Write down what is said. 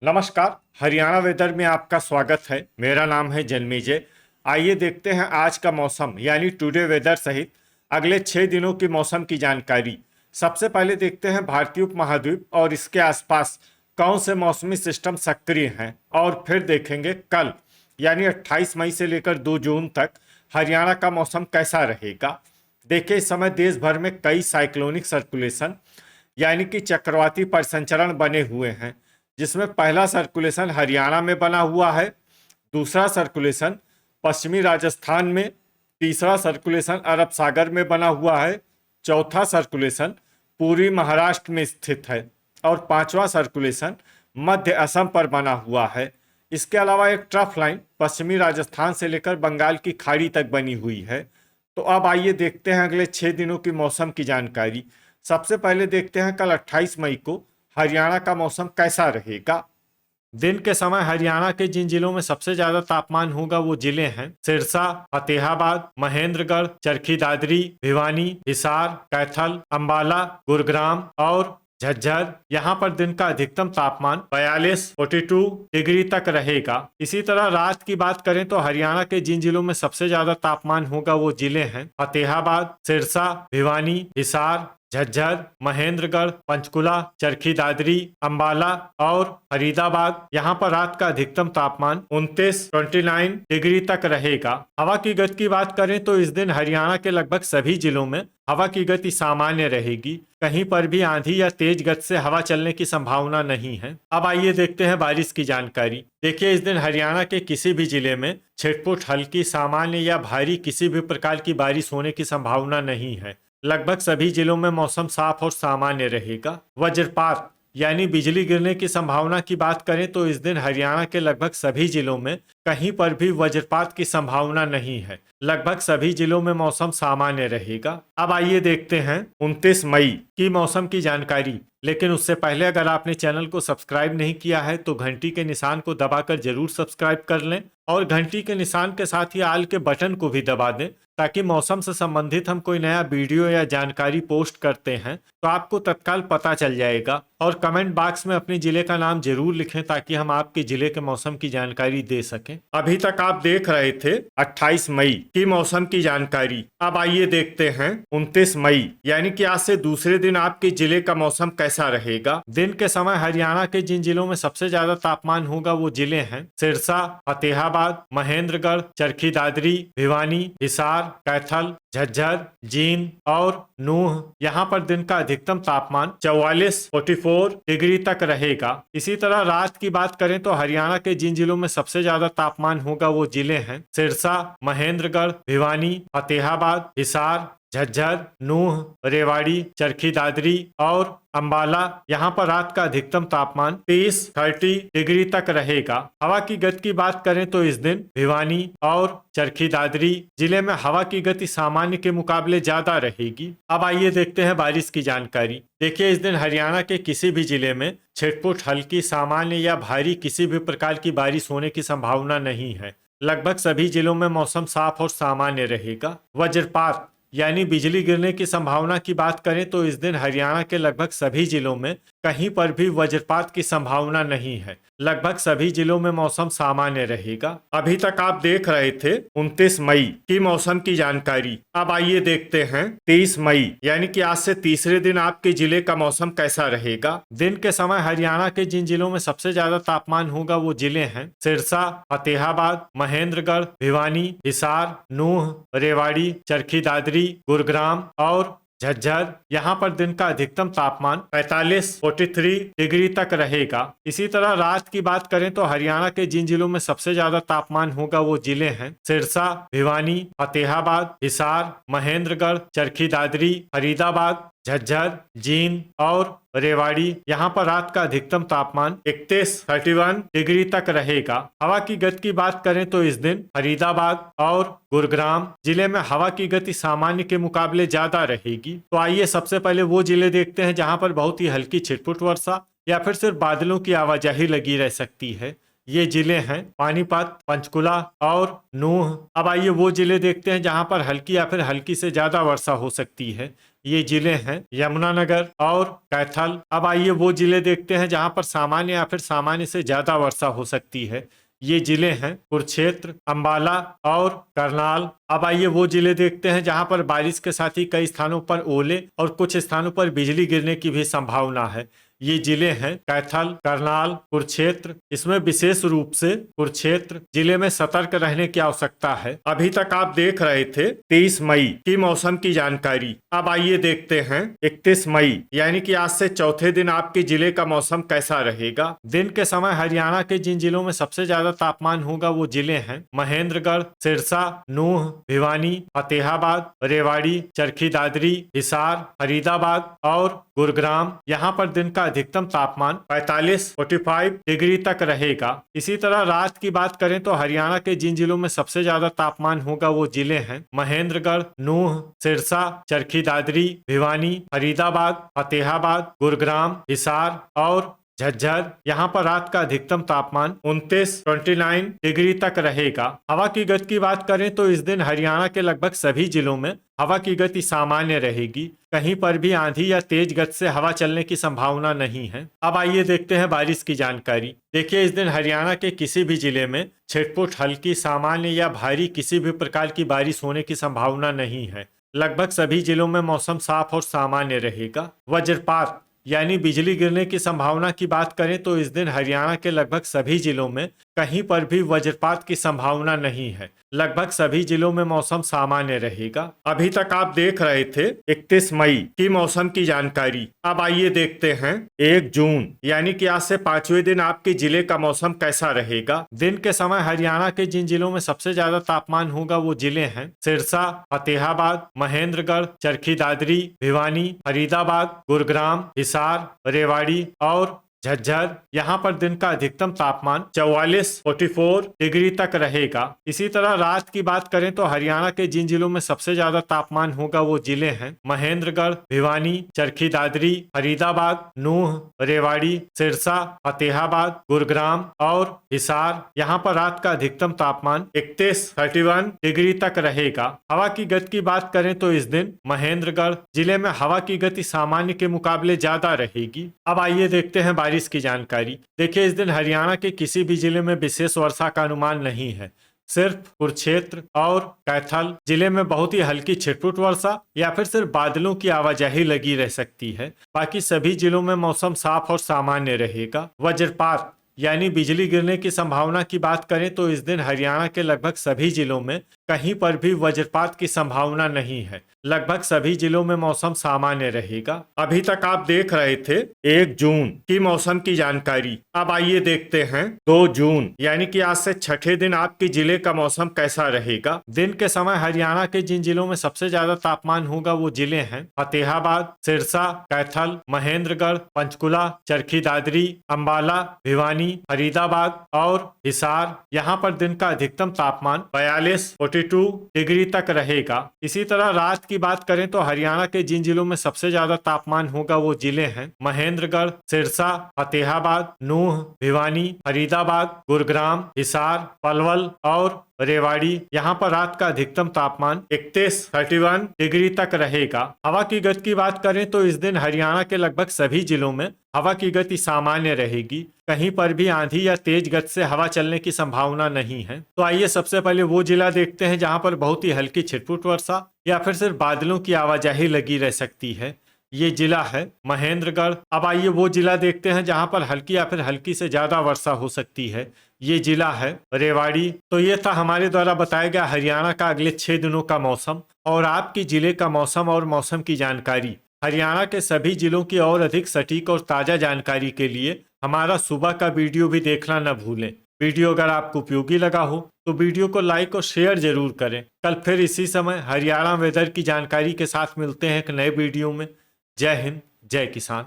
नमस्कार। हरियाणा वेदर में आपका स्वागत है। मेरा नाम है जन्मेजय। आइए देखते हैं आज का मौसम यानी टुडे वेदर सहित अगले 6 दिनों की मौसम की जानकारी। सबसे पहले देखते हैं भारतीय उपमहाद्वीप और इसके आसपास कौन से मौसमी सिस्टम सक्रिय हैं, और फिर देखेंगे कल यानी 28 मई से लेकर 2 जून तक हरियाणा का मौसम कैसा रहेगा। देखिए, इस समय देश भर में कई साइक्लोनिक सर्कुलेशन यानी कि चक्रवाती परिसंचरण बने हुए हैं, जिसमें पहला सर्कुलेशन हरियाणा में बना हुआ है, दूसरा सर्कुलेशन पश्चिमी राजस्थान में, तीसरा सर्कुलेशन अरब सागर में बना हुआ है, चौथा सर्कुलेशन पूर्वी महाराष्ट्र में स्थित है और पांचवा सर्कुलेशन मध्य असम पर बना हुआ है। इसके अलावा एक ट्रफ लाइन पश्चिमी राजस्थान से लेकर बंगाल की खाड़ी तक बनी हुई है। तो अब आइए देखते हैं अगले 6 दिनों की मौसम की जानकारी। सबसे पहले देखते हैं कल 28 मई को हरियाणा का मौसम कैसा रहेगा। दिन के समय हरियाणा के जिन जिलों में सबसे ज्यादा तापमान होगा वो जिले हैं सिरसा, फतेहाबाद, महेंद्रगढ़, चरखी दादरी, भिवानी, हिसार, कैथल, अंबाला, गुरुग्राम और झज्जर। यहाँ पर दिन का अधिकतम तापमान 42 डिग्री तक रहेगा। इसी तरह रात की बात करें तो हरियाणा के जिन जिलों में सबसे ज्यादा तापमान होगा वो जिले हैं फतेहाबाद, सिरसा, भिवानी, हिसार, झज्जर, महेंद्रगढ़, पंचकुला, चरखी दादरी, अंबाला और फरीदाबाद। यहाँ पर रात का अधिकतम तापमान 29 डिग्री तक रहेगा। हवा की गति की बात करें तो इस दिन हरियाणा के लगभग सभी जिलों में हवा की गति सामान्य रहेगी। कहीं पर भी आंधी या तेज गति से हवा चलने की संभावना नहीं है। अब आइए देखते हैं बारिश की जानकारी। देखिए, इस दिन हरियाणा के किसी भी जिले में छिटपुट, हल्की, सामान्य या भारी किसी भी प्रकार की बारिश होने की संभावना नहीं है। लगभग सभी जिलों में मौसम साफ और सामान्य रहेगा। वज्रपात यानी बिजली गिरने की संभावना की बात करें तो इस दिन हरियाणा के लगभग सभी जिलों में कहीं पर भी वज्रपात की संभावना नहीं है। लगभग सभी जिलों में मौसम सामान्य रहेगा। अब आइए देखते हैं 29 मई की मौसम की जानकारी। लेकिन उससे पहले अगर आपने चैनल को सब्सक्राइब नहीं किया है तो घंटी के निशान को दबाकर जरूर सब्सक्राइब कर लें और घंटी के निशान के साथ ही आल के बटन को भी दबा दें, ताकि मौसम से संबंधित हम कोई नया वीडियो या जानकारी पोस्ट करते हैं तो आपको तत्काल पता चल जाएगा। और कमेंट बॉक्स में अपने जिले का नाम जरूर लिखें ताकि हम आपके जिले के मौसम की जानकारी दे सकें। अभी तक आप देख रहे थे 28 मई की मौसम की जानकारी। अब आइए देखते हैं 29 मई यानी कि आज से दूसरे दिन आपके जिले का मौसम कैसा रहेगा। दिन के समय हरियाणा के जिन जिलों में सबसे ज्यादा तापमान होगा वो जिले हैं सिरसा, फतेहाबाद, महेंद्रगढ़, चरखी दादरी, भिवानी, हिसार, कैथल, झज्जर, जींद और नूह। यहाँ पर दिन का अधिकतम तापमान 44 डिग्री तक रहेगा। इसी तरह रात की बात करें तो हरियाणा के जिन जिलों में सबसे ज्यादा तापमान होगा वो जिले हैं सिरसा, महेंद्रगढ़, भिवानी, फतेहाबाद, हिसार, झज्जर, नूह, रेवाड़ी, चरखी दादरी और अंबाला। यहाँ पर रात का अधिकतम तापमान 30 डिग्री तक रहेगा। हवा की गति की बात करें तो इस दिन भिवानी और चरखी दादरी जिले में हवा की गति सामान्य के मुकाबले ज्यादा रहेगी। अब आइए देखते हैं बारिश की जानकारी। देखिए, इस दिन हरियाणा के किसी भी जिले में छिटपुट, हल्की, सामान्य या भारी किसी भी प्रकार की बारिश होने की संभावना नहीं है। लगभग सभी जिलों में मौसम साफ और सामान्य रहेगा। वज्रपात यानी बिजली गिरने की संभावना की बात करें तो इस दिन हरियाणा के लगभग सभी जिलों में कहीं पर भी वज्रपात की संभावना नहीं है। लगभग सभी जिलों में मौसम सामान्य रहेगा। अभी तक आप देख रहे थे 29 मई की मौसम की जानकारी। अब आइए देखते हैं 30 मई यानी कि आज से तीसरे दिन आपके जिले का मौसम कैसा रहेगा। दिन के समय हरियाणा के जिन जिलों में सबसे ज्यादा तापमान होगा वो जिले हैं सिरसा, फतेहाबाद, महेंद्रगढ़, भिवानी, हिसार, नूह, रेवाड़ी, चरखी दादरी, गुरुग्राम और झज्जर। यहाँ पर दिन का अधिकतम तापमान 43 डिग्री तक रहेगा। इसी तरह रात की बात करें तो हरियाणा के जिन जिलों में सबसे ज्यादा तापमान होगा वो जिले हैं सिरसा, भिवानी, फतेहाबाद, हिसार, महेंद्रगढ़, चरखी दादरी, फरीदाबाद, झज्जर, जींद और रेवाड़ी। यहाँ पर रात का अधिकतम तापमान 31 डिग्री तक रहेगा। हवा की गति की बात करें तो इस दिन फरीदाबाद और गुरुग्राम जिले में हवा की गति सामान्य के मुकाबले ज्यादा रहेगी। तो आइए सबसे पहले वो जिले देखते हैं जहाँ पर बहुत ही हल्की छिटपुट वर्षा या फिर सिर्फ बादलों की आवाजाही लगी रह सकती है। ये जिले हैं पानीपत, पंचकुला और नूह। अब आइए वो जिले देखते हैं जहां पर हल्की या फिर हल्की से ज्यादा वर्षा हो सकती है। ये जिले हैं यमुनानगर और कैथल। अब आइए वो जिले देखते हैं जहां पर सामान्य या फिर सामान्य से ज्यादा वर्षा हो सकती है। ये जिले हैं कुरुक्षेत्र, अंबाला और करनाल। अब आइए वो जिले देखते हैं जहां पर बारिश के साथ ही कई स्थानों पर ओले और कुछ स्थानों पर बिजली गिरने की भी संभावना है। ये जिले हैं कैथल, करनाल, कुरुक्षेत्र। इसमें विशेष रूप से कुरुक्षेत्र जिले में सतर्क रहने की आवश्यकता है। अभी तक आप देख रहे थे 23 मई की मौसम की जानकारी। अब आइए देखते हैं 31 मई यानी कि आज से चौथे दिन आपके जिले का मौसम कैसा रहेगा। दिन के समय हरियाणा के जिन जिलों में सबसे ज्यादा तापमान होगा वो जिले हैं महेंद्रगढ़, सिरसा, नूंह, भिवानी, फतेहाबाद, रेवाड़ी, चरखी दादरी, हिसार, फरीदाबाद और गुरुग्राम। यहाँ पर दिन का अधिकतम तापमान 45 डिग्री तक रहेगा। इसी तरह रात की बात करें तो हरियाणा के जिन जिलों में सबसे ज्यादा तापमान होगा वो जिले हैं महेंद्रगढ़, नूंह, सिरसा, चरखी दादरी, भिवानी, फरीदाबाद, फतेहाबाद, गुरुग्राम, हिसार और झज्जर। यहाँ पर रात का अधिकतम तापमान 29 डिग्री तक रहेगा। हवा की गति की बात करें तो इस दिन हरियाणा के लगभग सभी जिलों में हवा की गति सामान्य रहेगी। कहीं पर भी आंधी या तेज गति से हवा चलने की संभावना नहीं है। अब आइए देखते हैं बारिश की जानकारी। देखिए, इस दिन हरियाणा के किसी भी जिले में छिटपुट, हल्की, सामान्य या भारी किसी भी प्रकार की बारिश होने की संभावना नहीं है। लगभग सभी जिलों में मौसम साफ और सामान्य रहेगा। वज्रपात यानी बिजली गिरने की संभावना की बात करें तो इस दिन हरियाणा के लगभग सभी जिलों में कहीं पर भी वज्रपात की संभावना नहीं है। लगभग सभी जिलों में मौसम सामान्य रहेगा। अभी तक आप देख रहे थे 31 मई की मौसम की जानकारी। अब आइए देखते हैं 1 जून यानी कि आज से 5वें दिन आपके जिले का मौसम कैसा रहेगा। दिन के समय हरियाणा के जिन जिलों में सबसे ज्यादा तापमान होगा वो जिले हैं सिरसा, फतेहाबाद, महेंद्रगढ़, चरखी दादरी, भिवानी, फरीदाबाद, गुरुग्राम, हिसार, रेवाड़ी और झज्जर। यहाँ पर दिन का अधिकतम तापमान 44 डिग्री तक रहेगा। इसी तरह रात की बात करें तो हरियाणा के जिन जिलों में सबसे ज्यादा तापमान होगा वो जिले हैं महेंद्रगढ़, भिवानी, चरखी दादरी, फरीदाबाद, नूंह, रेवाड़ी, सिरसा, फतेहाबाद, गुरुग्राम और हिसार। यहाँ पर रात का अधिकतम तापमान 31 डिग्री तक रहेगा। हवा की गति की बात करें तो इस दिन महेंद्रगढ़ जिले में हवा की गति सामान्य के मुकाबले ज्यादा रहेगी। अब आइए देखते हैं बारिश की जानकारी। देखिए, इस दिन हरियाणा के किसी भी जिले में विशेष वर्षा का अनुमान नहीं है। सिर्फ कुरुक्षेत्र और कैथल जिले में बहुत ही हल्की छिटपुट वर्षा या फिर सिर्फ बादलों की आवाजाही लगी रह सकती है। बाकी सभी जिलों में मौसम साफ और सामान्य रहेगा। वज्रपात यानी बिजली गिरने की संभावना की बात करें तो इस दिन हरियाणा के लगभग सभी जिलों में कहीं पर भी वज्रपात की संभावना नहीं है। लगभग सभी जिलों में मौसम सामान्य रहेगा। अभी तक आप देख रहे थे 1 जून की मौसम की जानकारी। अब आइए देखते हैं 2 जून यानी कि आज से छठे दिन आपके जिले का मौसम कैसा रहेगा। दिन के समय हरियाणा के जिन जिलों में सबसे ज्यादा तापमान होगा वो जिले हैं फतेहाबाद, सिरसा, कैथल, महेंद्रगढ़, पंचकुला, चरखी दादरी, अंबाला, भिवानी, फरीदाबाद और हिसार। यहाँ पर दिन का अधिकतम तापमान 42 डिग्री तक रहेगा। इसी तरह रात की बात करें तो हरियाणा के जिन जिलों में सबसे ज्यादा तापमान होगा वो जिले हैं महेंद्रगढ़, सिरसा, फतेहाबाद, नूंह, भिवानी, फरीदाबाद, गुरुग्राम, हिसार, पलवल और रेवाड़ी। यहाँ पर रात का अधिकतम तापमान 31 डिग्री तक रहेगा। हवा की गति की बात करें तो इस दिन हरियाणा के लगभग सभी जिलों में हवा की गति सामान्य रहेगी। कहीं पर भी आंधी या तेज गति से हवा चलने की संभावना नहीं है। तो आइए सबसे पहले वो जिला देखते हैं जहां पर बहुत ही हल्की छिटपुट वर्षा या फिर सिर्फ बादलों की आवाजाही लगी रह सकती है। ये जिला है महेंद्रगढ़। अब आइए वो जिला देखते हैं जहां पर हल्की या फिर हल्की से ज्यादा वर्षा हो सकती है। ये जिला है रेवाड़ी। तो ये था हमारे द्वारा बताया गया हरियाणा का अगले 6 दिनों का मौसम और आपके जिले का मौसम और मौसम की जानकारी। हरियाणा के सभी जिलों की और अधिक सटीक और ताजा जानकारी के लिए हमारा सुबह का वीडियो भी देखना न भूलें। वीडियो अगर आपको उपयोगी लगा हो तो वीडियो को लाइक और शेयर जरूर करें। कल फिर इसी समय हरियाणा वेदर की जानकारी के साथ मिलते हैं एक नए वीडियो में। जय हिंद, जय किसान।